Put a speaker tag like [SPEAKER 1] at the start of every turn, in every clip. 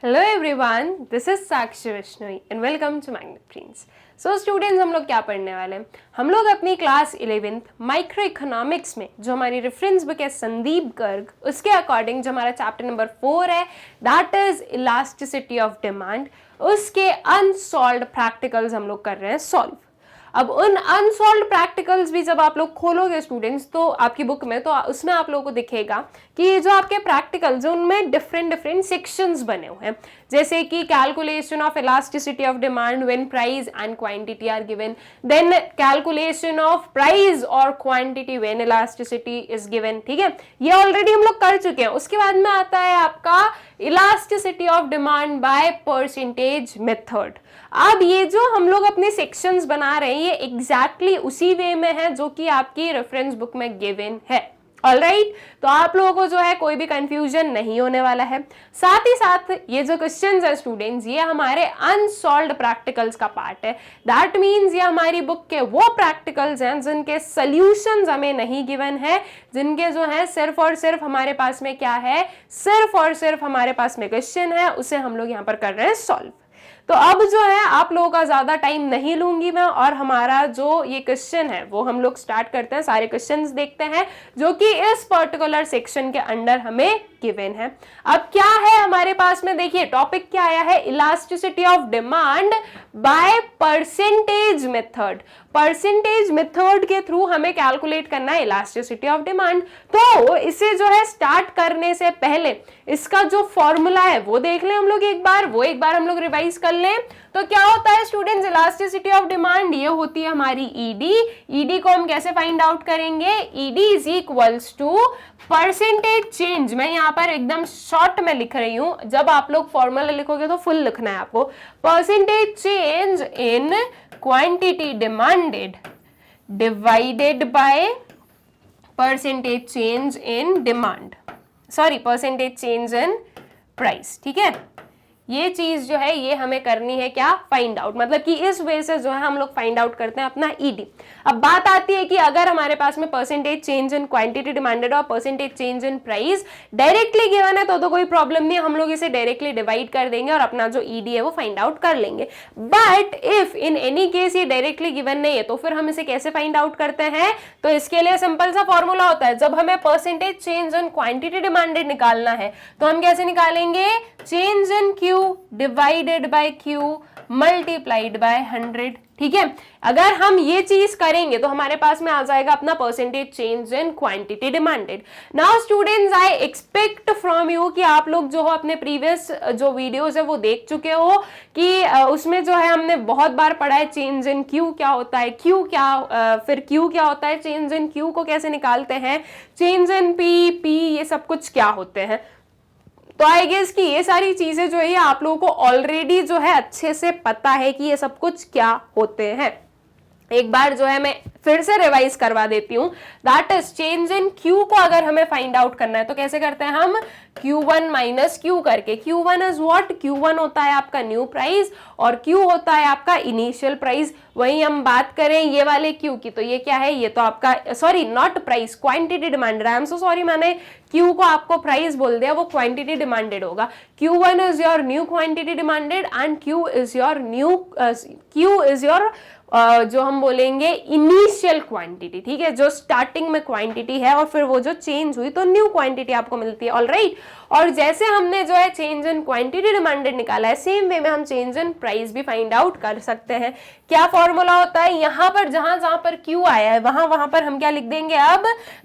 [SPEAKER 1] Hello everyone, this is Sakshi Vishnoi and welcome to Magnet Prince. So students, हम लोग क्या पढ़ने वाले हैं? हम लोग अपनी क्लास 11th माइक्रो इकोनॉमिक्स में जो हमारी रेफरेंस बुक है संदीप गर्ग, उसके अकॉर्डिंग जो हमारा चैप्टर नंबर 4 है that is elasticity of demand, उसके अनसॉल्व्ड प्रैक्टिकल्स हम लोग कर रहे हैं सॉल्व। अब उन अनसॉल्व्ड प्रैक्टिकल्स भी जब आप लोग खोलोगे स्टूडेंट्स तो आपकी बुक में, तो उसमें आप लोगों को दिखेगा कि ये जो आपके प्रैक्टिकल्स हैं उनमें डिफरेंट सेक्शंस बने हुए हैं, जैसे कि calculation of elasticity of demand when price and quantity are given, then calculation of price और quantity when elasticity is given. ठीक है, ये ऑलरेडी हम लोग कर चुके हैं। उसके बाद में आता है आपका elasticity of demand by percentage method. अब ये जो हम लोग अपने सेक्शंस बना रहे हैं ये एग्जैक्टली उसी वे में है जो कि आपकी रेफरेंस बुक में गिवन है। ऑलराइट, तो आप लोगों को जो है कोई भी कंफ्यूजन नहीं होने वाला है। साथ ही साथ ये जो क्वेश्चंस है स्टूडेंट्स, ये हमारे अनसॉल्व्ड प्रैक्टिकल्स का पार्ट है। दैट मींस ये हमारी बुक के वो प्रैक्टिकल्स हैं जिनके सॉल्यूशंस हमें नहीं गिवन है, जिनके जो है सिर्फ और सिर्फ हमारे पास में क्या है, सिर्फ और सिर्फ हमारे पास में क्वेश्चन है, उसे हम लोग यहाँ पर कर रहे हैं सॉल्व। तो अब जो है आप लोगों का ज्यादा टाइम नहीं लूंगी मैं, और हमारा जो ये क्वेश्चन है वो हम लोग स्टार्ट करते हैं। सारे क्वेश्चंस देखते हैं जो कि इस पर्टिकुलर सेक्शन के अंडर हमें गिवन है। अब क्या है हमारे पास में, देखिए टॉपिक क्या आया है, elasticity of demand by percentage method. Percentage method के थ्रू हमें कैलकुलेट करना है इलास्टिसिटी ऑफ डिमांड। तो इसे जो है स्टार्ट करने से पहले इसका जो फॉर्मूला है वो देख लें हम लोग एक बार हम लोग रिवाइज कर लें। तो क्या होता है स्टूडेंट्स, इलास्टिसिटी ऑफ डिमांड ये होती है हमारी ईडी को हम कैसे फाइंड आउट करेंगे, ED is equals to percentage change. मैं यहाँ पर एकदम शॉर्ट में लिख रही हूं, जब आप लोग फॉर्मूला लिखोगे तो फुल लिखना है आपको। Percentage change in quantity demanded divided by percentage change in demand, sorry percentage change in price. ठीक है, ये चीज जो है ये हमें करनी है क्या, फाइंड आउट। मतलब कि इस वे से जो है हम लोग फाइंड आउट करते हैं अपना ईडी। अब बात आती है कि अगर हमारे पास में percentage change in quantity demanded और percentage change in price directly given है तो कोई प्रॉब्लम नहीं, हम लोग इसे डायरेक्टली डिवाइड कर देंगे और अपना जो ईडी है वो फाइंड आउट कर लेंगे। But if in any case ये डायरेक्टली गिवन नहीं है तो फिर हम इसे कैसे फाइंड आउट करते हैं? तो इसके लिए सिंपल सा फॉर्मूला होता है, जब हमें percentage change in quantity demanded निकालना है तो हम कैसे निकालेंगे, change in Q divided by Q multiplied by 100। ठीक है, अगर हम ये चीज करेंगे तो हमारे पास में आ जाएगा अपना percentage change in quantity demanded. Now students, I expect from you कि आप लोग जो हो अपने प्रीवियस जो वीडियोस है वो देख चुके हो कि उसमें जो है हमने बहुत बार पढ़ा है चेंज इन क्यू क्या होता है, क्यू क्या, फिर क्यू क्या होता है, चेंज इन क्यू को कैसे निकालते हैं, चेंज इन पी ये सब कुछ क्या होते हैं। तो आई गेस कि ये सारी चीजें जो है आप लोगों को ऑलरेडी जो है अच्छे से पता है कि ये सब कुछ क्या होते हैं। एक बार जो है मैं फिर से रिवाइज करवा देती हूँ। That is change in Q को अगर हमें फाइंड आउट करना है तो कैसे करते हैं हम, Q1 माइनस क्यू करके। Q1 इज व्हाट, Q1 होता है आपका न्यू प्राइस और Q होता है आपका इनिशियल प्राइस। वहीं हम बात करें ये वाले Q की तो ये क्या है, ये तो आपका sorry not price, quantity demanded. I am so sorry, मैंने Q को आपको प्राइस बोल दिया, वो क्वांटिटी डिमांडेड होगा। Q1 is your new quantity demanded and Q is your जो हम बोलेंगे इनिशियल क्वांटिटी। ठीक है, जो स्टार्टिंग में क्वांटिटी है और फिर वो जो चेंज हुई तो न्यू क्वांटिटी आपको मिलती है। ऑलराइट, और जैसे हमने जो है चेंज इन क्वांटिटी डिमांडेड निकाला है, सेम वे में हम चेंज इन प्राइस भी फाइंड आउट कर सकते हैं। क्या फॉर्मूला होता है, यहाँ पर जहां पर Q आया है वहां पर हम क्या लिख देंगे, अब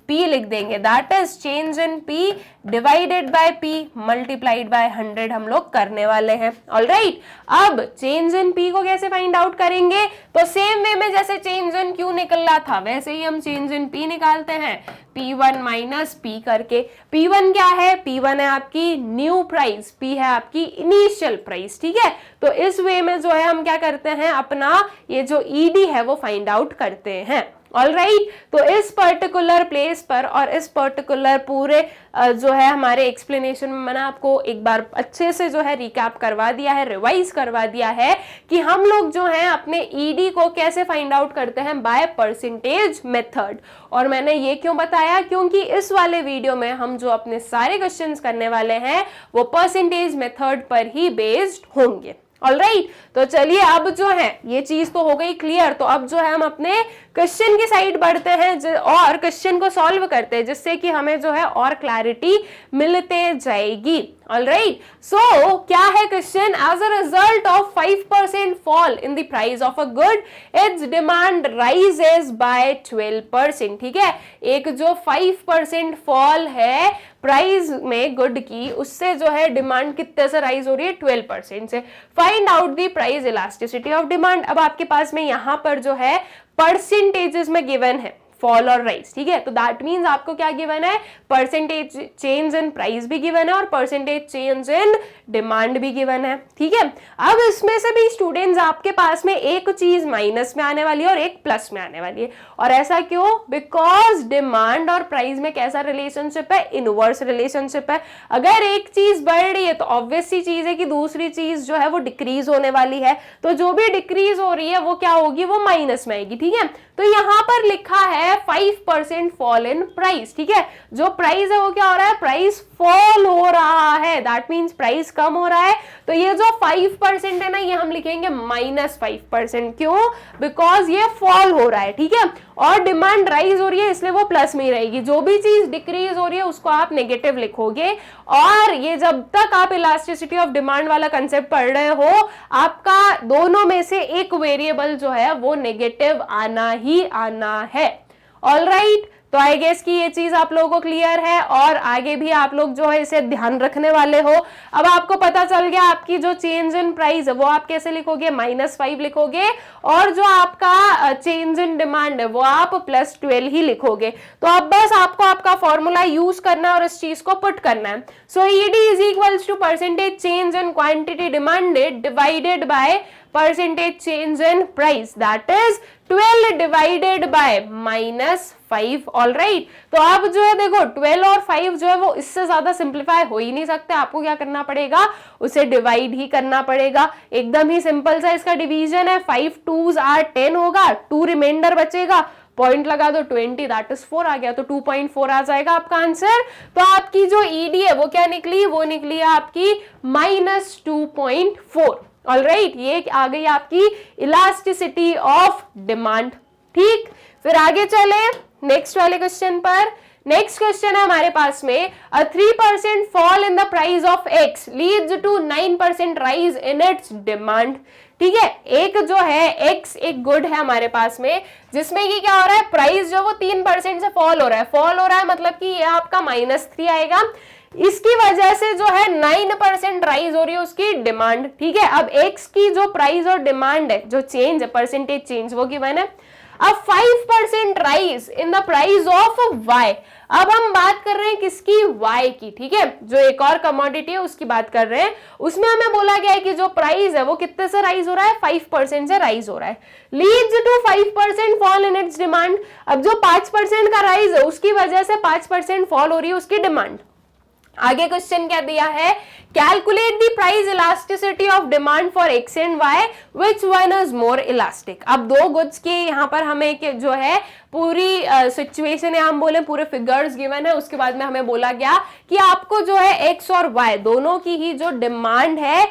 [SPEAKER 1] P लिख देंगे। That is change in P divided by P multiplied by 100 हम लोग करने वाले हैं। ऑलराइट, अब चेंज इन P को कैसे फाइंड आउट करेंगे, तो सेम वे में जैसे चेंज इन Q निकल रहा था वैसे ही हम चेंज इन P निकालते हैं, P1 माइनस P करके। P1 क्या है, P1 है आपकी न्यू प्राइस, P है आपकी इनिशियल प्राइस। ठीक है, तो इस वे में जो है हम क्या करते हैं, अपना ये जो ईडी है वो फाइंड आउट करते हैं। ऑलराइट, तो इस पर्टिकुलर प्लेस पर और इस पर्टिकुलर पूरे जो है हमारे एक्सप्लेनेशन में मैंने आपको एक बार अच्छे से जो है रिकैप करवा दिया है, रिवाइज करवा दिया है कि हम लोग जो है अपने ईडी को कैसे फाइंड आउट करते हैं, बाय परसेंटेज मेथड। और मैंने ये क्यों बताया, क्योंकि इस वाले वीडियो में हम जो अपने सारे क्वेश्चंस करने वाले हैं वो परसेंटेज मेथड पर ही बेस्ड होंगे। ऑलराइट, तो चलिए अब जो है ये चीज तो हो गई क्लियर। तो अब जो है हम अपने क्वेश्चन की साइड बढ़ते हैं और क्वेश्चन को सॉल्व करते हैं, जिससे कि हमें जो है और क्लैरिटी मिलते जाएगी। ऑलराइट, सो क्या है question, as a result of 5% fall in the price of a good its demand rises by 12%। ठीक है, एक जो 5% फॉल है प्राइस में गुड की, उससे जो है डिमांड कितने से राइज हो रही है, 12% से। Find out the price elasticity of demand. अब आपके पास में यहां पर जो है परसेंटेजेस में गिवन है फॉल और राइज। ठीक है, तो दैट मींस आपको क्या गिवन है, परसेंटेज चेंज इन प्राइस भी गिवन है और परसेंटेज चेंज इन डिमांड भी गिवन है। ठीक है, अब इसमें से भी स्टूडेंट्स आपके पास में एक चीज माइनस में आने वाली है और एक प्लस में आने वाली है। और ऐसा क्यों, बिकॉज डिमांड और प्राइस में कैसा रिलेशनशिप है, इनवर्स रिलेशनशिप है। अगर एक चीज बढ़ रही है तो ऑब्वियस सी चीज है कि दूसरी चीज जो है वो डिक्रीज होने वाली है, तो जो भी डिक्रीज हो रही है वो क्या होगी, वो माइनस में आएगी। ठीक है, तो यहां पर लिखा है 5% फॉल इन प्राइस। ठीक है, जो प्राइस है वो क्या हो रहा है, प्राइस फॉल हो रहा है, दैट मींस प्राइस कम हो रहा है। तो ये जो 5% है ना, ये हम लिखेंगे -5%। क्यों, बिकॉज ये फॉल हो रहा है। ठीक है, और डिमांड राइज हो रही है इसलिए वो प्लस में ही रहेगी। जो भी चीज डिक्रीज हो रही है उसको आप नेगेटिव लिखोगे। और ये जब तक आप इलास्टिसिटी ऑफ डिमांड वाला कंसेप्ट पढ़ रहे हो, आपका दोनों में से एक वेरिएबल जो है वो नेगेटिव आना ही आना है। ऑलराइट, तो आई गेस कि ये चीज आप लोगों को क्लियर है और आगे भी आप लोग जो है इसे ध्यान रखने वाले हो। अब आपको पता चल गया आपकी जो चेंज इन प्राइस है वो आप कैसे लिखोगे, -5 लिखोगे, और जो आपका चेंज इन डिमांड है वो आप +12 ही लिखोगे। तो अब बस आपको आपका फॉर्मूला यूज करना है और इस चीज को पुट करना है। So ED is equals to percentage change in quantity demanded divided by percentage change in price, that is 12 divided by -5। Alright, तो अब जो है देखो 12 और 5 जो है वो इससे ज्यादा सिंप्लीफाई हो ही नहीं सकते। आपको क्या करना पड़ेगा, उसे डिवाइड ही करना पड़ेगा। एकदम ही सिंपल सा इसका डिवीजन है, 5 2s are 10 होगा, 2 रिमाइंडर बचेगा, पॉइंट लगा दो 20, दैट इज 4 आ गया, तो 2.4 आ जाएगा आपका आंसर। तो आपकी जो ईडी है वो क्या निकली, वो निकली है आपकी -2.4। ऑलराइट, ये आ गई आपकी इलास्टिसिटी ऑफ डिमांड। ठीक, फिर आगे चले नेक्स्ट वाले क्वेश्चन पर। नेक्स्ट क्वेश्चन है हमारे पास में, a 3% fall in the price of X leads to 9% rise in its demand. ठीक है, एक जो है एक्स एक गुड है हमारे पास में, जिसमें कि क्या हो रहा है, प्राइस जो वो 3% से फॉल हो रहा है। फॉल हो रहा है मतलब कि ये आपका -3 आएगा। इसकी वजह से जो है 9% राइज हो रही है उसकी डिमांड। ठीक है, अब एक्स की जो प्राइस और डिमांड है, जो चेंज है, परसेंटेज चेंज, वो गिवन है। अब 5% rise in the price of Y. अब हम बात कर रहे हैं किसकी, वाई की। ठीक है, जो एक और कमोडिटी है उसकी बात कर रहे हैं। उसमें हमें बोला गया है कि जो प्राइस है वो कितने से राइज हो रहा है, 5% से राइज हो रहा है। Leads to 5% fall in its demand. अब जो 5% का राइज है उसकी वजह से 5% फॉल हो रही है उसकी डिमांड। आगे क्वेश्चन क्या दिया है, calculate the price elasticity of demand for X and Y, which one is more elastic. अब दो गुड्स के यहाँ पर हमें जो है पूरी सिचुएशन है, हम बोले पूरे फिगर्स गिवन है, उसके बाद में हमें बोला गया कि आपको जो है एक्स और वाई दोनों की ही जो डिमांड है,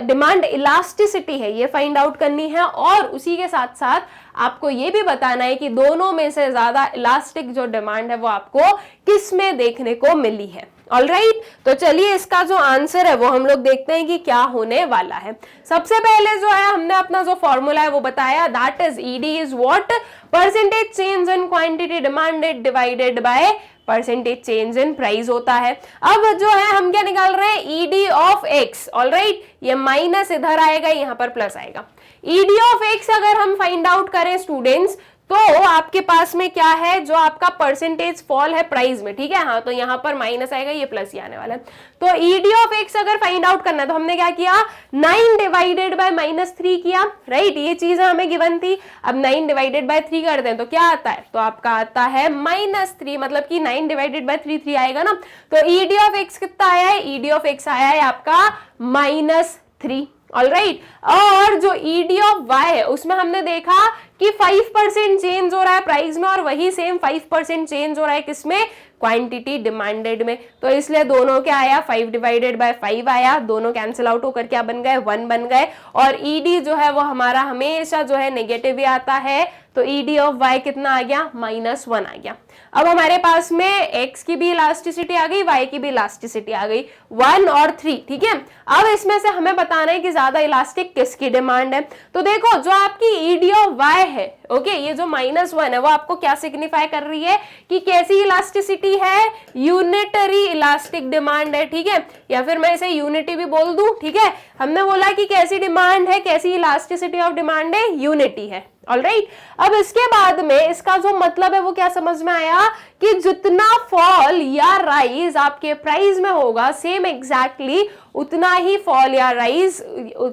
[SPEAKER 1] डिमांड इलास्टिसिटी है, ये फाइंड आउट करनी है। और उसी के साथ साथ आपको ये भी बताना है कि दोनों में से ज्यादा इलास्टिक जो डिमांड है वो आपको किस में देखने को मिली है। ऑलराइट, तो चलिए इसका जो आंसर है वो हम लोग देखते हैं कि क्या होने वाला है। सबसे पहले जो है हमने अपना जो फॉर्मूला है वो बताया, that is ED is what, percentage change in quantity demanded divided by percentage change in price होता है। अब जो है हम क्या निकाल रहे हैं, ईडी ऑफ एक्स। ऑलराइट, ये माइनस इधर आएगा, यहाँ पर प्लस आएगा। ईडी ऑफ एक्स अगर हम फाइंड आउट करें स्टूडेंट्स, तो आपके पास में क्या है, जो आपका परसेंटेज फॉल है प्राइस में, ठीक है। हाँ, तो यहाँ पर माइनस आएगा, ये प्लस ही आने वाला है। तो ईडी ऑफ एक्स अगर फाइंड आउट करना है तो हमने क्या किया, 9 डिवाइडेड बाय -3 किया, राइट। ये चीज हमें गिवन थी। अब 9 डिवाइडेड बाय 3 करते हैं तो क्या आता है, तो आपका आता है -3, मतलब कि 9 डिवाइडेड बाय 3 आएगा ना। तो ईडी ऑफ एक्स कितना आया है, ईडी ऑफ एक्स आया है आपका -3, ऑलराइट। और जो ईडी ऑफ वाई है उसमें हमने देखा कि 5% चेंज हो रहा है प्राइस में, और वही सेम 5% चेंज हो रहा है किसमें, क्वांटिटी डिमांडेड में। तो इसलिए दोनों क्या आया, 5 डिवाइडेड बाय 5 आया, दोनों कैंसिल आउट होकर क्या बन गए, 1 बन गए। और ईडी जो है वो हमारा हमेशा जो है नेगेटिव ही आता है, तो ईडी ऑफ वाई कितना आ गया, -1 आ गया। अब हमारे पास में x की भी इलास्टिसिटी आ गई, y की भी इलास्टिसिटी आ गई, 1 और 3, ठीक है। अब इसमें से हमें बताना है कि ज्यादा इलास्टिक किसकी डिमांड है। तो देखो, जो आपकी ईडी ऑफ y है, ओके, ये जो -1 है वो आपको क्या सिग्निफाई कर रही है कि कैसी इलास्टिसिटी है, यूनिटरी इलास्टिक डिमांड है, ठीक है। या फिर मैं इसे यूनिटी भी बोल दूं, ठीक है। हमने बोला कि कैसी डिमांड है, कैसी इलास्टिसिटी ऑफ डिमांड है, यूनिटी है, ऑलराइट। अब इसके बाद में इसका जो मतलब है वो क्या समझ में आया कि जितना फॉल या राइज आपके प्राइस में होगा, सेम एग्जैक्टली उतना ही फॉल या राइज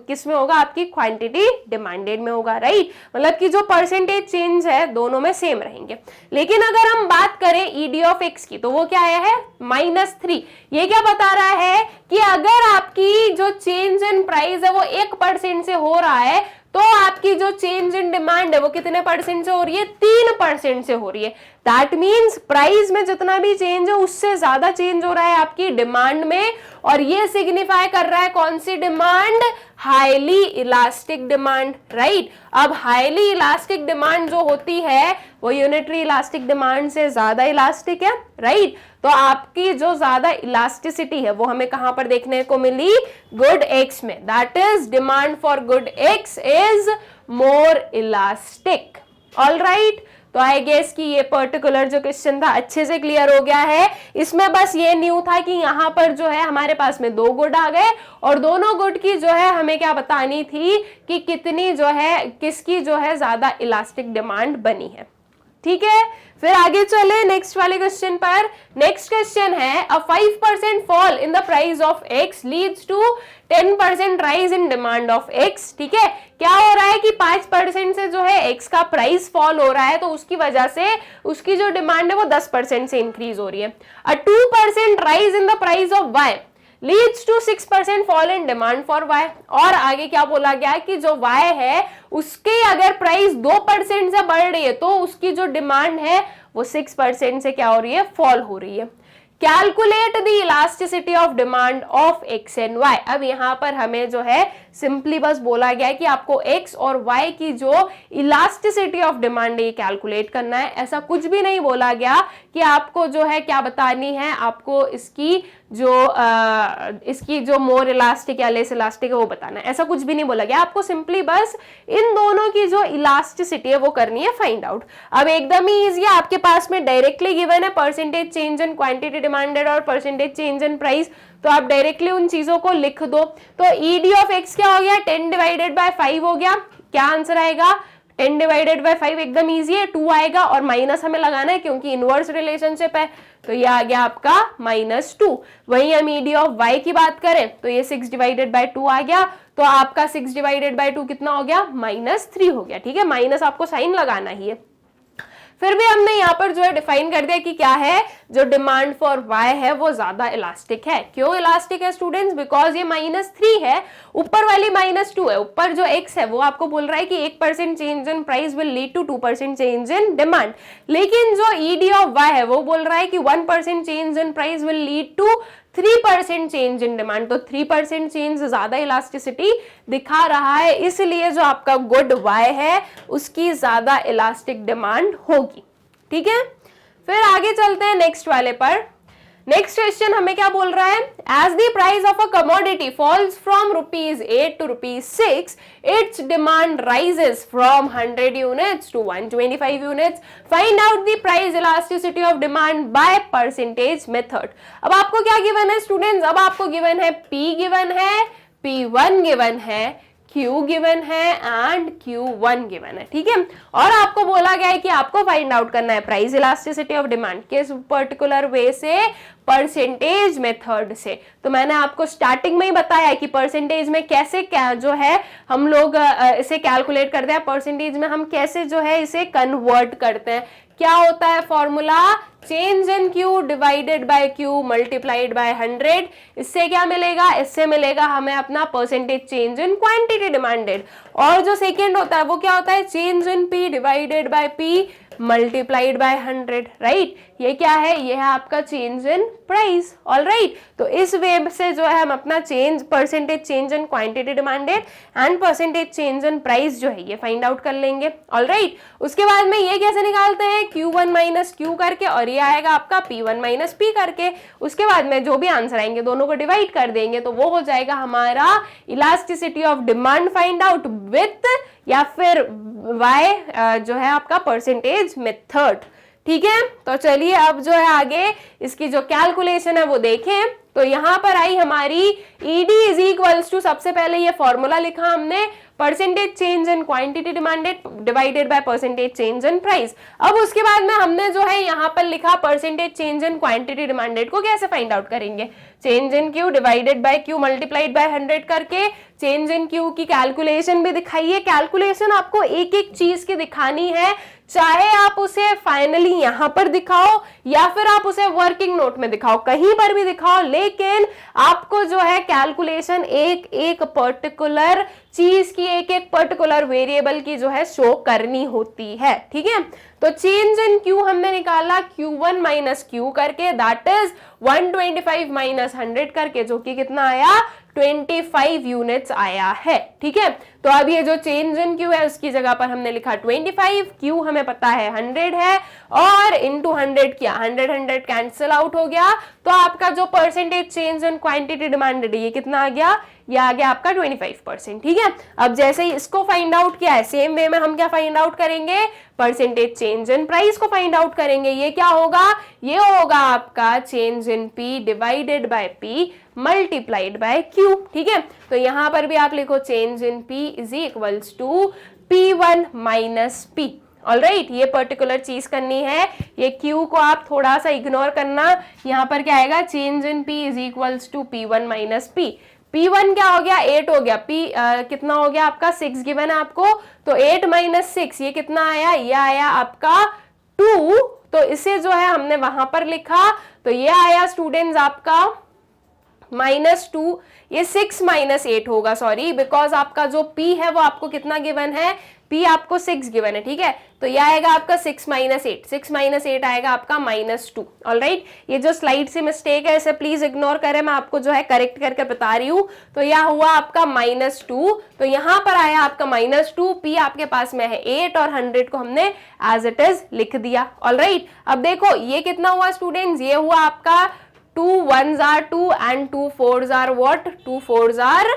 [SPEAKER 1] किसमें होगा, आपकी क्वांटिटी डिमांडेड में होगा, राइट। मतलब कि जो परसेंटेज चेंज है दोनों में सेम रहेंगे। लेकिन अगर हम बात करें ईडी ऑफ एक्स की, तो वो क्या आया है, -3। ये क्या बता रहा है कि अगर आपकी जो चेंज इन प्राइस है वो 1% से हो रहा है, तो आपकी जो चेंज इन डिमांड है वो कितने परसेंट से हो रही है, 3% से हो रही है। दैट मीन्स प्राइस में जितना भी चेंज है उससे ज्यादा चेंज हो रहा है आपकी डिमांड में, और ये सिग्निफाई कर रहा है कौन सी demand, highly elastic demand, right. अब हाईली इलास्टिक डिमांड जो होती है वो यूनिटरी इलास्टिक डिमांड से ज्यादा इलास्टिक है, राइट। तो आपकी जो ज्यादा इलास्टिसिटी है वो हमें कहां पर देखने को मिली, गुड एक्स में। That is demand for good x is more elastic, alright. तो आई गेस कि ये पर्टिकुलर जो क्वेश्चन था अच्छे से क्लियर हो गया है। इसमें बस ये न्यू था कि यहाँ पर जो है हमारे पास में 2 गुड आ गए, और दोनों गुड की जो है हमें क्या बतानी थी कि कितनी जो है, किसकी जो है ज्यादा इलास्टिक डिमांड बनी है, ठीक है। फिर आगे चले नेक्स्ट वाले क्वेश्चन पर। नेक्स्ट क्वेश्चन है, a 5% fall in the price of X leads to 10% rise in demand of X, ठीक है। क्या हो रहा है कि 5% से जो है एक्स का प्राइस फॉल हो रहा है, तो उसकी वजह से उसकी जो डिमांड है वो 10% से इंक्रीज हो रही है। A 2% rise in the price of Y leads to 6% fall in demand for Y. और आगे क्या बोला गया कि जो वाई है उसके अगर प्राइस 2% से बढ़ रही है तो उसकी जो डिमांड है वो 6% से क्या हो रही है, फॉल हो रही है। Calculate the elasticity of demand of X and Y. अब यहाँ पर हमें जो है सिंपली बस बोला गया है कि आपको एक्स और वाई की जो इलास्टिसिटी ऑफ डिमांड है कैलकुलेट करना है। ऐसा कुछ भी नहीं बोला गया कि आपको जो है क्या बतानी है, आपको इसकी जो मोर इलास्टिक या लेस इलास्टिक है वो बताना है। ऐसा कुछ भी नहीं बोला गया, आपको सिंपली बस इन दोनों की जो इलास्टिसिटी है वो करनी है फाइंड आउट। अब एकदम ही इजी है, आपके पास में डायरेक्टली गिवन है percentage change in quantity demanded और परसेंटेज चेंज इन प्राइस, तो आप डायरेक्टली उन चीजों को लिख दो। तो ईडी ऑफ एक्स क्या हो गया, 10 डिवाइडेड बाय 5 हो गया। क्या आंसर आएगा, 10 डिवाइडेड बाय 5 एकदम इजी है, 2 आएगा, और माइनस हमें लगाना है क्योंकि इनवर्स रिलेशनशिप है, तो ये आ गया आपका -2। वहीं हम ईडी ऑफ वाई की बात करें तो ये 6 डिवाइडेड बाय 2 आ गया, तो आपका 6 डिवाइडेड बाय 2 कितना हो गया, -3 हो गया, ठीक है। माइनस आपको साइन लगाना ही है। फिर भी हमने यहाँ पर जो है डिफाइन कर दिया कि क्या है, जो डिमांड फॉर वाई है वो ज्यादा इलास्टिक है। क्यों इलास्टिक है स्टूडेंट्स, बिकॉज ये -3 है, ऊपर वाली -2 है। ऊपर जो x है वो आपको बोल रहा है कि 1% change in price will lead to 2% change in demand, लेकिन जो ईडी ऑफ वाई है वो बोल रहा है कि 1% change in price will lead to 3% change in demand. तो 3% चेंज ज्यादा इलास्टिसिटी दिखा रहा है, इसलिए जो आपका गुड वाई है उसकी ज्यादा इलास्टिक डिमांड होगी, ठीक है। फिर आगे चलते हैं नेक्स्ट वाले पर। नेक्स्ट क्वेश्चन हमें क्या बोल रहा है, as the price of a commodity falls from ₹8 to ₹6, its demand rises from 100 units to 125 units, find out the price elasticity of demand by percentage method. अब आपको क्या गिवन है स्टूडेंट्स, अब आपको गिवन है P गिवन है, P1 given है, Q given है एंड Q1 गिवन है, ठीक है। और आपको बोला गया है कि आपको फाइंड आउट करना है प्राइस इलास्टिसिटी ऑफ डिमांड किस पर्टिकुलर वे से, परसेंटेज मेथड से। तो मैंने आपको स्टार्टिंग में ही बताया है कि परसेंटेज में कैसे क्या जो है हम लोग इसे कैलकुलेट करते हैं, परसेंटेज में हम कैसे जो है इसे कन्वर्ट करते हैं। क्या होता है formula, change in Q divided by Q multiplied by 100। इससे क्या मिलेगा, इससे मिलेगा हमें अपना percentage change in quantity demanded. और जो सेकेंड होता है वो क्या होता है, change in P divided by P multiplied by 100, right. ये क्या है, ये है आपका change in price, all right. तो इस वे से जो है हम अपना change, percentage change in quantity demanded and percentage change in price जो है ये फाइंड आउट कर लेंगे, ऑल राइट। उसके बाद में ये कैसे निकालते हैं, Q1 माइनस Q करके, और ये आएगा आपका P1 माइनस P करके। उसके बाद में जो भी आंसर आएंगे दोनों को डिवाइड कर देंगे, तो वो हो जाएगा हमारा elasticity of demand find out with या फिर Y जो है आपका परसेंटेज मेथड, ठीक है। तो चलिए अब जो है आगे इसकी जो कैलकुलेशन है वो देखें। तो यहां पर आई हमारी ED इज इक्वल्स टू, सबसे पहले ये फॉर्मूला लिखा हमने, percentage change in quantity demanded divided by percentage change in price. अब उसके बाद में हमने जो है यहाँ पर लिखा percentage change in quantity demanded को कैसे फाइंड आउट करेंगे, change in Q divided by Q multiplied by 100 करके। चेंज इन Q की कैलकुलेशन भी दिखाइए, कैलकुलेशन आपको एक एक चीज की दिखानी है, चाहे आप उसे फाइनली यहां पर दिखाओ या फिर आप उसे वर्किंग नोट में दिखाओ, कहीं पर भी दिखाओ, लेकिन आपको जो है कैलकुलेशन एक एक पर्टिकुलर चीज की, एक एक पर्टिकुलर वेरिएबल की जो है शो करनी होती है, ठीक है। तो चेंज इन Q हमने निकाला Q1 माइनस Q करके, दैट इज 125 माइनस 100 करके, जो कि कितना आया, 25 यूनिट्स आया है, ठीक है। तो अब ये जो चेंज इन Q है उसकी जगह पर हमने लिखा 25, Q हमें पता है 100 है, और इंटू 100 किया, 100 कैंसिल आउट हो गया। तो आपका जो percentage change in quantity demanded ये कितना आ गया, ये आ गया आपका 25%, ठीक है। अब जैसे ही इसको फाइंड आउट किया है, सेम वे में हम क्या फाइंड आउट करेंगे, परसेंटेज चेंज इन प्राइस को फाइंड आउट करेंगे। ये क्या होगा, ये होगा आपका change in P divided by P multiplied by Q, ठीक है। तो यहां पर भी आप लिखो change in P is equals to P1 minus P, all right. ये पर्टिकुलर चीज करनी है, ये Q को आप थोड़ा सा इग्नोर करना। यहाँ पर क्या आएगा, change in P is equals to P1 minus P। P1 क्या हो गया, 8 हो गया, P कितना हो गया आपका, 6 गिवन है आपको, तो 8 माइनस 6 ये कितना आया, ये आया आपका 2। तो इसे जो है हमने वहां पर लिखा, तो ये आया स्टूडेंट्स आपका -2, ये 6 माइनस 8 होगा, सॉरी, बिकॉज आपका जो P है वो आपको कितना गिवन है, P आपको 6 गिवन है, ठीक है। तो ये आएगा आपका 6 माइनस 8, 6 माइनस 8 आएगा आपका -2, ऑल राइट। ये जो स्लाइड से मिस्टेक है इसे प्लीज इग्नोर करें, मैं आपको जो है करेक्ट करके बता रही हूँ। तो यह हुआ आपका -2, तो यहाँ पर आया आपका -2, P आपके पास में है 8 और 100 को हमने एज इट इज लिख दिया, ऑल राइट। अब देखो ये कितना हुआ स्टूडेंट्स, ये हुआ आपका 2 1s are 2 and 2 4s are what, 2 4s are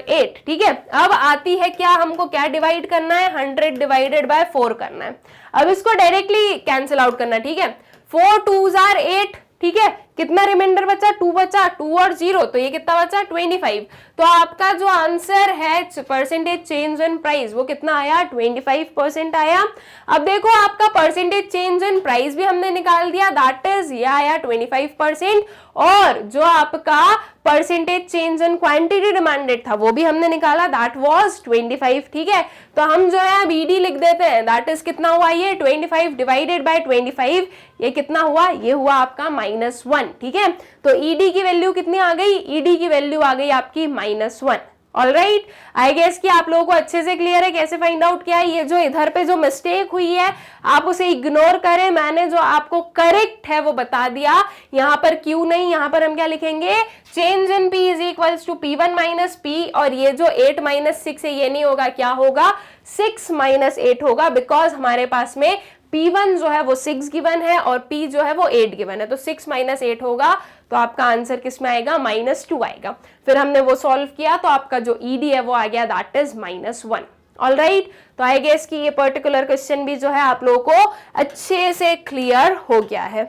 [SPEAKER 1] 8, ठीक है। अब आती है क्या, हमको क्या डिवाइड करना है, 100 डिवाइडेड बाय 4 करना है। अब इसको डायरेक्टली कैंसिल आउट करना, ठीक है। 4 2s are 8, ठीक है। कितना रिमाइंडर बचा, 2 बचा, 2 और 0, तो ये कितना बचा, 25। तो आपका जो आंसर है परसेंटेज चेंज इन प्राइस वो कितना आया, 25% आया। अब देखो आपका परसेंटेज चेंज इन प्राइस भी हमने निकाल दिया, दैट इज ये आया 25%, और जो आपका percentage change in quantity demanded था वो भी हमने निकाला, दैट वाज 25, ठीक है। तो हम जो है अब ED लिख देते हैं, दैट इज कितना हुआ, ये 25 डिवाइडेड बाय 25, ये कितना हुआ, ये हुआ आपका -1, ठीक है। तो ED की वैल्यू कितनी आ गई, ED की वैल्यू आ गई आपकी -1, ऑल राइट। आई गेस कि आप लोगों को अच्छे से क्लियर है कैसे फाइंड आउट किया है। ये जो इधर पे जो मिस्टेक हुई है आप उसे इग्नोर करें, मैंने जो आपको करेक्ट है वो बता दिया। यहाँ पर Q नहीं, यहाँ पर हम क्या लिखेंगे, change in P is equals to P1 minus P, और ये जो 8 माइनस 6 है ये नहीं होगा, क्या होगा, 6 माइनस 8 होगा, बिकॉज हमारे पास में P1 जो है वो 6 गिवन है और P जो है वो 8 गिवन है, तो 6 माइनस 8 होगा, तो आपका आंसर किस में आएगा, -2 आएगा। फिर हमने वो सॉल्व किया तो आपका जो ED है वो आ गया, दैट इज -1, ऑल राइट। तो आई गेस कि ये पर्टिकुलर क्वेश्चन भी जो है आप लोगों को अच्छे से क्लियर हो गया है।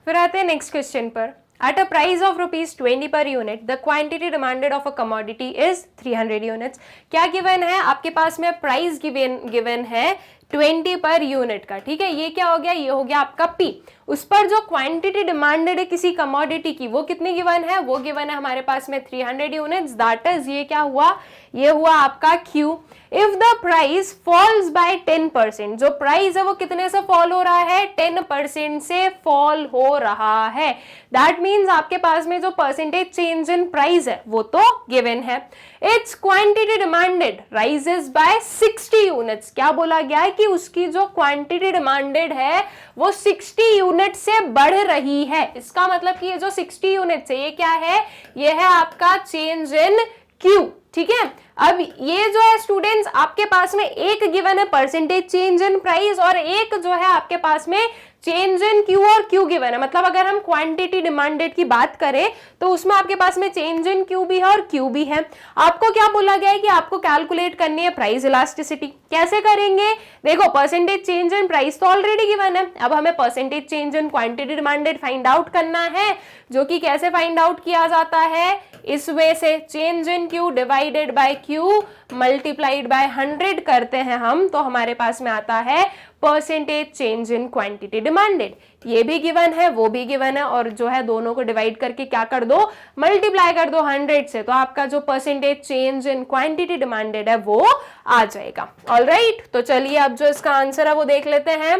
[SPEAKER 1] फिर आते हैं नेक्स्ट क्वेश्चन पर। At a price of ₹20 per unit, the quantity demanded of a commodity is 300 units. क्या गिवन है आपके पास में? प्राइस गिवन है 20 पर यूनिट का, ठीक है। ये क्या हो गया? ये हो गया आपका P। उस पर जो क्वांटिटी डिमांडेड है किसी कमोडिटी की, वो कितनी गिवन है? वो गिवन है हमारे पास में 300 यूनिट्स। दैट इज, ये क्या हुआ? ये हुआ आपका Q। If the price falls by 10%, जो प्राइस है वो कितने से फॉल हो रहा है? 10% से फॉल हो रहा है। दैट मीन्स आपके पास में जो परसेंटेज चेंज इन प्राइस है वो तो गिवन है। It's quantity demanded rises by 60 units. क्या बोला गया है? कि उसकी जो क्वांटिटी डिमांडेड है वो 60 यूनिट से बढ़ रही है। इसका मतलब कि ये जो 60 यूनिट्स है ये क्या है? ये है आपका चेंज इन Q, ठीक है। अब ये जो है स्टूडेंट्स, आपके पास में एक गिवन है परसेंटेज चेंज इन प्राइस और एक जो है आपके पास में चेंज इन Q और Q गिवन है। मतलब अगर हम क्वांटिटी डिमांडेड की बात करें तो उसमें आपके पास में चेंज इन Q भी है और Q भी है। आपको क्या बोला गया है कि आपको कैलकुलेट करनी है प्राइस इलास्टिसिटी। कैसे करेंगे? देखो, परसेंटेज चेंज इन प्राइस तो ऑलरेडी गिवन है, अब हमें percentage change in quantity demanded find out करना है, जो कि कैसे फाइंड आउट किया जाता है? इस वे से, change in Q divided by Q multiplied by 100 करते हैं हम, तो हमारे पास में आता है percentage change in quantity demanded. ये भी गिवन है, वो भी गिवन है, और जो है दोनों को डिवाइड करके क्या कर दो? मल्टीप्लाई कर दो 100 से, तो आपका जो percentage change in quantity demanded है वो आ जाएगा। ऑलराइट, तो चलिए अब जो इसका आंसर है वो देख लेते हैं।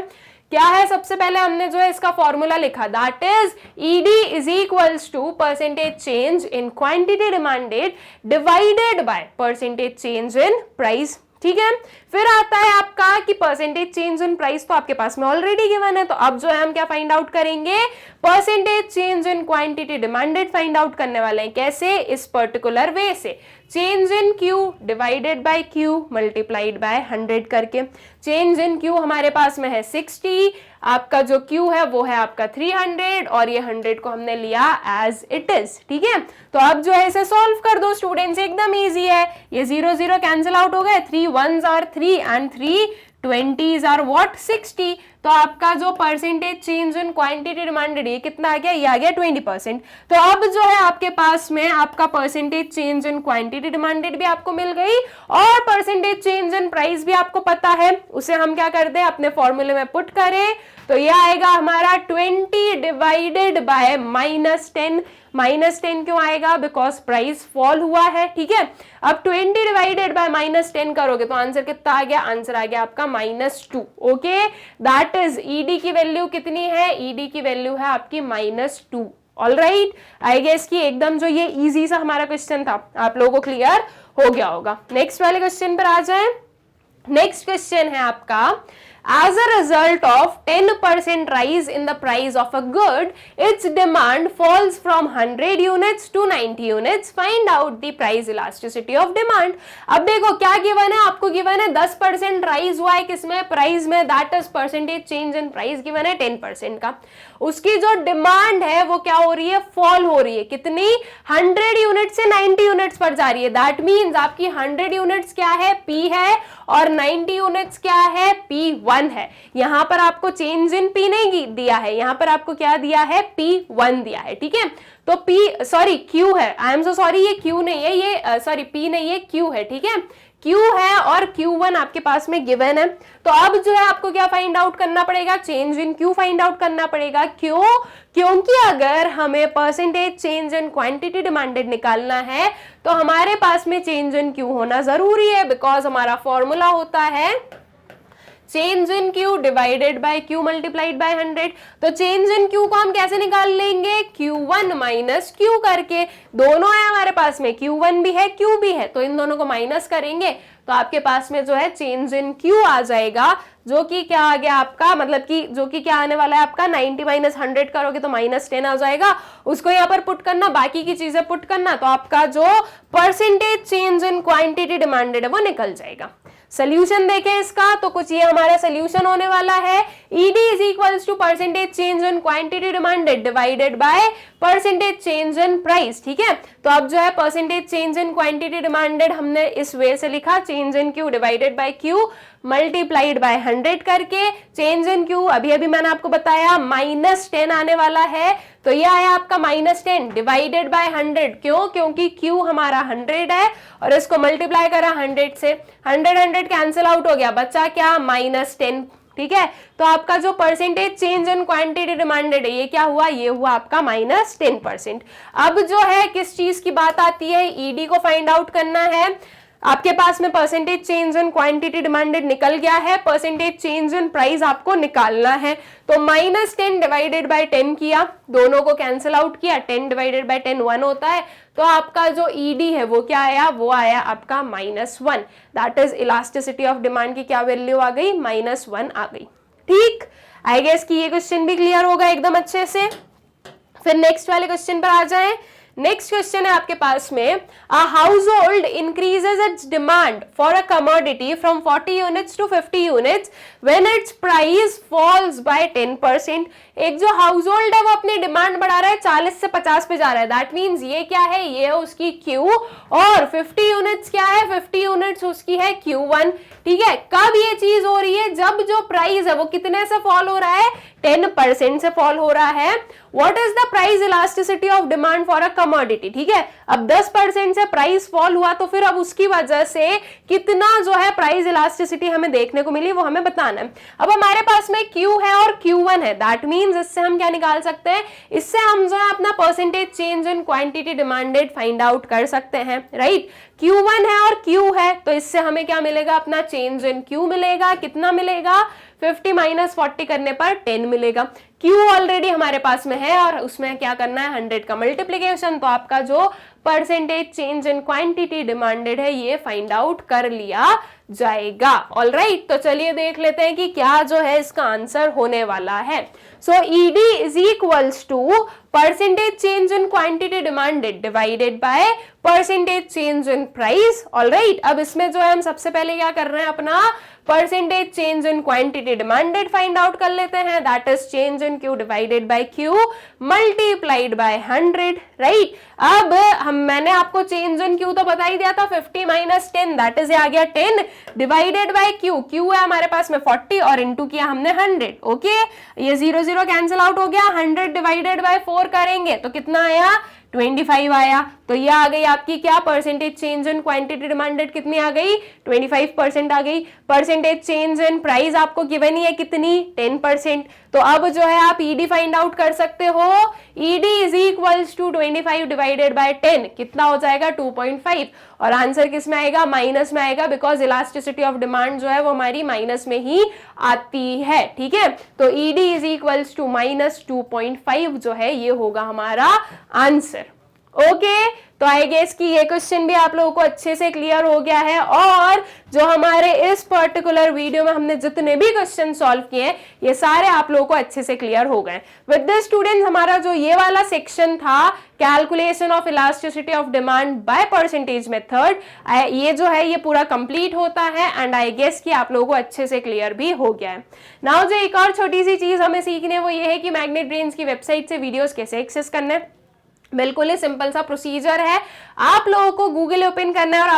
[SPEAKER 1] क्या है? सबसे पहले हमने जो है इसका फॉर्मूला लिखा, that is ED is equals to percentage change in quantity demanded divided by percentage change in price, ठीक है। फिर आता है आपका कि परसेंटेज चेंज इन प्राइस तो आपके पास में ऑलरेडी गिवन है, तो अब जो है हम क्या फाइंड आउट करेंगे? Percentage change in quantity demanded find out करने वाले हैं। कैसे? इस पर्टिकुलर वे से, change in Q divided by Q multiplied by 100 करके। चेंज इन Q हमारे पास में है 60, आपका जो Q है वो है आपका 300 और ये 100 को हमने लिया एज इट इज, ठीक है। तो अब जो है इसे सॉल्व कर दो स्टूडेंट्स, एकदम इजी है। ये 0 0 कैंसिल आउट हो गए, 3 1s are 3 and 3 20s are what? 60। तो आपका जो percentage change in quantity demanded ये कितना आ गया? ये आ गया 20%। तो अब जो है आपके पास में आपका percentage change in quantity demanded भी आपको मिल गई और परसेंटेज चेंज इन प्राइस भी आपको पता है। उसे हम क्या करते हैं? अपने फॉर्मूले में पुट करें, तो ये आएगा हमारा 20 डिवाइडेड बाय -10। -10 क्यों आएगा? बिकॉज प्राइस फॉल हुआ है, ठीक है। अब 20 डिवाइडेड बाय -10 करोगे तो आंसर कितना आ गया? आंसर आ गया आपका -2। ओके, दैट इज ED की वैल्यू कितनी है? ED की वैल्यू है आपकी -2। ऑलराइट, आई गेस कि एकदम जो ये इजी सा हमारा क्वेश्चन था आप लोगों को क्लियर हो गया होगा। नेक्स्ट वाले क्वेश्चन पर आ जाए। नेक्स्ट क्वेश्चन है आपका, as a result of 10% rise in the price of a good, its demand falls from 100 units to 90 units. Find out the price elasticity of demand. अब देखो क्या गिवन है आपको? गिवन है 10% राइज हुआ है किसमें? प्राइस में। That is percentage change in price given है 10% का। उसकी जो डिमांड है वो क्या हो रही है? फॉल हो रही है। कितनी? 100 यूनिट से 90 यूनिट्स पर जा रही है। दैट मीन्स आपकी 100 यूनिट्स क्या है? P है, और 90 यूनिट्स क्या है? P1 है। यहां पर आपको चेंज इन P नहीं दिया है, यहां पर आपको क्या दिया है? P1 दिया है, ठीक है। तो Q है, आई एम सो सॉरी, ये Q नहीं है, ये सॉरी P नहीं है, Q है, ठीक है। Q है और Q1 आपके पास में गिवन है। तो अब जो है आपको क्या फाइंड आउट करना पड़ेगा? Change in Q find out करना पड़ेगा। क्यों? क्योंकि अगर हमें percentage change in quantity demanded निकालना है तो हमारे पास में चेंज इन Q होना जरूरी है, बिकॉज हमारा फॉर्मूला होता है change in Q divided by Q multiplied by 100। तो चेंज इन Q को हम कैसे निकाल लेंगे? Q1 माइनस Q करके। दोनों है हमारे पास में, Q1 भी है, Q भी है, तो इन दोनों को माइनस करेंगे तो आपके पास में जो है चेंज इन Q आ जाएगा, जो कि क्या आ गया आपका? मतलब कि जो कि क्या आने वाला है आपका? 90 माइनस 100 करोगे तो -10 आ जाएगा। उसको यहाँ पर पुट करना, बाकी की चीजें पुट करना, तो आपका जो percentage change in quantity demanded है वो निकल जाएगा। सोल्यूशन देखें इसका, तो कुछ ये हमारा सोल्यूशन होने वाला है। ED is equals to percentage change in quantity demanded divided by percentage change in price, ठीक है। तो अब जो है percentage change in quantity demanded हमने इस वे से लिखा, change in Q divided by Q multiplied by 100 करके। चेंज इन Q अभी अभी मैंने आपको बताया -10 आने वाला है, तो ये आया आपका -10 डिवाइडेड बाय 100। क्यों? क्योंकि Q हमारा 100 है और इसको मल्टीप्लाई करा 100 से, 100 कैंसिल आउट हो गया, बचा क्या? -10। ठीक है, तो आपका जो percentage change in quantity demanded है ये क्या हुआ? ये हुआ आपका -10%। अब जो है किस चीज की बात आती है? ईडी को फाइंड आउट करना है। आपके पास में percentage change in quantity demanded निकल गया है, परसेंटेज चेंज इन प्राइस आपको निकालना है। तो -10 डिवाइडेड बाय 10 किया, दोनों को कैंसिल आउट किया, 10 डिवाइडेड बाय 10 1 होता है, तो आपका जो ईडी है वो क्या आया? वो आया आपका -1। That is elasticity of demand की क्या वैल्यू आ गई? -1 आ गई। ठीक, आई गेस कि ये क्वेश्चन भी क्लियर होगा एकदम अच्छे से। फिर नेक्स्ट वाले क्वेश्चन पर आ जाएं। नेक्स्ट क्वेश्चन है आपके पास में, a household increases its demand for a commodity from 40 units to 50 units when its price falls by 10%। एक जो हाउस होल्ड है वो अपनी डिमांड बढ़ा रहा है, 40 से 50 पे जा रहा है, दैट मीन्स ये क्या है? ये है उसकी Q, और 50 यूनिट्स क्या है? 50 यूनिट्स उसकी है Q1। ठीक है, कब ये चीज हो रही है? जब जो प्राइस है वो कितने से फॉल हो रहा है? 10% से फॉल हो रहा है। What is the price elasticity of demand for a commodity? ठीक है, अब 10% से प्राइस फॉल हुआ तो फिर अब उसकी वजह से कितना जो है प्राइस इलास्टिसिटी हमें देखने को मिली वो हमें बताना है। अब हमारे पास में Q है और Q1 है, दैट मीन्स इससे हम क्या निकाल सकते हैं? इससे हम जो है अपना percentage change in quantity demanded find out कर सकते हैं, राइट? Q1 है और Q है, तो इससे हमें क्या मिलेगा? अपना चेंज इन Q मिलेगा। कितना मिलेगा? 50 - 40 करने पर 10 मिलेगा। Q ऑलरेडी हमारे पास में है और उसमें क्या करना है? 100 का मल्टीप्लीकेशन, तो आपका जो percentage change in quantity demanded है ये फाइंड आउट कर लिया जाएगा। ऑलराइट, तो चलिए देख लेते हैं कि क्या जो है इसका आंसर होने वाला है। So ED is equals to percentage change in quantity demanded divided by percentage change in price. Alright, अब इसमें जो है हम सबसे पहले क्या कर रहे हैं? अपना percentage change in quantity demanded find out कर लेते हैं, that is change in Q divided by Q multiplied by 100, right? अब मैंने आपको चेंज इन Q तो बता ही दिया था, 50 - 10 दैट इज आ गया 10 डिवाइडेड बाय Q। Q है हमारे पास में 40 और इनटू किया हमने 100। ओके, ये 0 0 कैंसिल आउट हो गया, 100 डिवाइडेड बाय 4 करेंगे तो कितना आया? 25 आया। तो ये आ गई आपकी क्या? Percentage change in quantity demanded कितनी आ गई? 25% आ गई। परसेंटेज चेंज इन प्राइस आपको गिवन ही है कितनी? 10%। तो अब जो है आप ईडी फाइंड आउट कर सकते हो। ED is equals to 25 divided by 10 कितना हो जाएगा? 2.5। और आंसर किस में आएगा? माइनस में आएगा, बिकॉज इलास्टिसिटी ऑफ डिमांड जो है वो हमारी माइनस में ही आती है। ठीक है, तो ईडी इज इक्वल्स टू -2.5 जो है ये होगा हमारा आंसर। ओके, तो आई गेस कि ये क्वेश्चन भी आप लोगों को अच्छे से क्लियर हो गया है। और जो हमारे इस पर्टिकुलर वीडियो में हमने जितने भी क्वेश्चन सॉल्व किए हैं ये सारे आप लोगों को अच्छे से क्लियर हो गए। विद दिस स्टूडेंट्स, हमारा जो ये वाला सेक्शन था calculation of elasticity of demand by percentage method, ये जो है ये पूरा कंप्लीट होता है एंड आई गेस कि आप लोगों को अच्छे से क्लियर भी हो गया है। नाउ जो एक और छोटी सी चीज हमें सीखनी है वो ये है कि मैग्नेट ब्रेन्स की वेबसाइट से वीडियोस कैसे एक्सेस करना है। बिल्कुल ही सिंपल सा प्रोसीजर है। आप लोगों को गूगल ओपन करना है और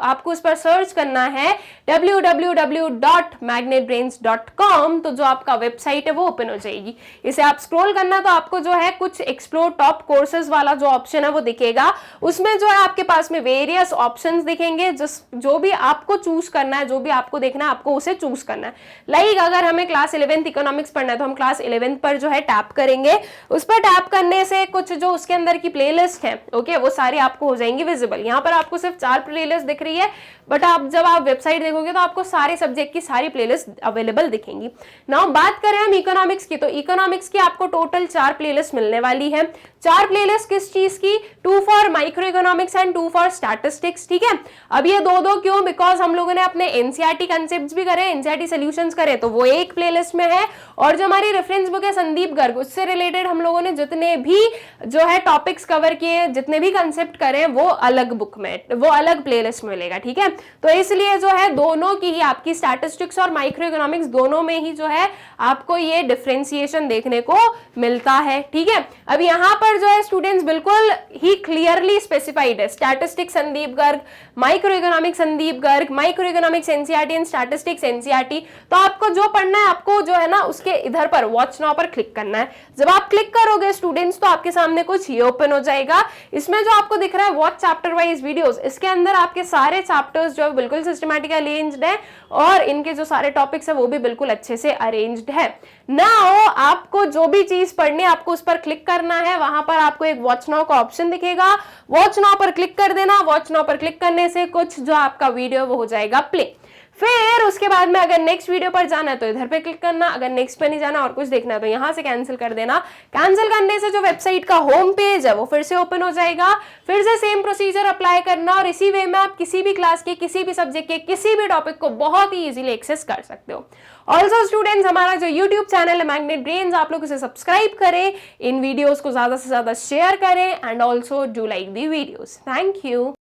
[SPEAKER 1] आपको उस पर सर्च करना है www.magnetbrains.com, तो जो आपका वेबसाइट है वो ओपन हो जाएगी। इसे आप स्क्रॉल करना तो आपको जो है कुछ एक्सप्लोर टॉप कोर्सेज वाला जो ऑप्शन है वो दिखेगा। उसमें जो है आपके पास में वेरियस ऑप्शंस दिखेंगे, जो भी आपको चूज करना है, जो भी आपको देखना है आपको उसे चूज करना है। लाइक अगर हमें क्लास 11th इकोनॉमिक्स पढ़ना है तो हम क्लास 11th पर जो है टैप करेंगे। उस पर टैप करने से कुछ जो उसके अंदर की प्लेलिस्ट है ओके वो सारी आपको हो जाएंगी विजिबल। यहाँ पर आपको सिर्फ 4 प्लेलिस्ट दिख रही है, बट आप जब आप वेबसाइट देखोगे तो आपको सारे सब्जेक्ट की सारी प्लेलिस्ट अवेलेबल दिखेंगी। नाउ बात करें हम इकोनॉमिक्स की, तो इकोनॉमिक्स की आपको टोटल 4 प्लेलिस्ट मिलने वाली है। 4 प्लेलिस्ट किस चीज की? 2 for micro economics and 2 for statistics. ठीक है, अब ये दो क्यों? बिकॉज हम लोगों ने अपने एनसीईआरटी कंसेप्ट्स भी करे, एनसीईआरटी सॉल्यूशंस करे, तो वो एक प्लेलिस्ट में है। और जो हमारी रेफरेंस बुक है संदीप गर्ग, उससे रिलेटेड हम लोगों ने जितने भी जो है टॉपिक टॉपिक्स कवर किए, जितने भी कंसेप्ट करें वो अलग बुक में, वो अलग प्लेलिस्ट में मिलेगा, ठीक है। तो इसलिए जो है दोनों की ही, आपकी स्टैटिस्टिक्स और माइक्रो इकोनॉमिक्स दोनों में ही जो है आपको ये डिफरेंशिएशन देखने को मिलता है, ठीक है। अब यहाँ पर जो है स्टूडेंट्स बिल्कुल ही क्लियरली स्पेसिफाइड है, statistics Sandeep Garg, micro economics Sandeep Garg, micro economics NCERT and statistics NCERT. तो आपको जो पढ़ना है, आपको जो है ना उसके इधर पर वॉच नाउ पर क्लिक करना है। जब आप क्लिक करोगे स्टूडेंट्स तो आपके सामने कुछ ये ओपन हो जाएगा। इसमें जो आपको दिख रहा है वॉच चैप्टर वाइज वीडियोस, इसके अंदर आपके सारे चैप्टर्स जो है बिल्कुल सिस्टमैटिकली अरेंज्ड है और इनके जो सारे टॉपिक्स है वो भी बिल्कुल अच्छे से अरेंज्ड है। नाउ आपको जो भी चीज पढ़नी है आपको उस पर क्लिक करना है, वहां पर आपको एक वॉच नाउ का ऑप्शन दिखेगा, वॉच नाउ पर क्लिक कर देना। वॉच नाउ पर क्लिक करने से कुछ जो आपका वीडियो वो हो जाएगा प्ले। फिर उसके बाद में अगर नेक्स्ट वीडियो पर जाना है तो इधर पे क्लिक करना, अगर नेक्स्ट पे नहीं जाना और कुछ देखना है तो यहां से कैंसिल कर देना। कैंसिल करने से जो वेबसाइट का होम पेज है वो फिर से ओपन हो जाएगा। फिर से सेम प्रोसीजर अप्लाई करना और इसी वे में आप किसी भी क्लास के, किसी भी सब्जेक्ट के, किसी भी टॉपिक को बहुत ही इजीली एक्सेस कर सकते हो। ऑल्सो स्टूडेंट्स, हमारा जो यूट्यूब चैनल है मैग्नेट ब्रेन्स, आप लोग इसे सब्सक्राइब करें, इन वीडियोस को ज्यादा से ज्यादा शेयर करें and also do like the videos. Thank you.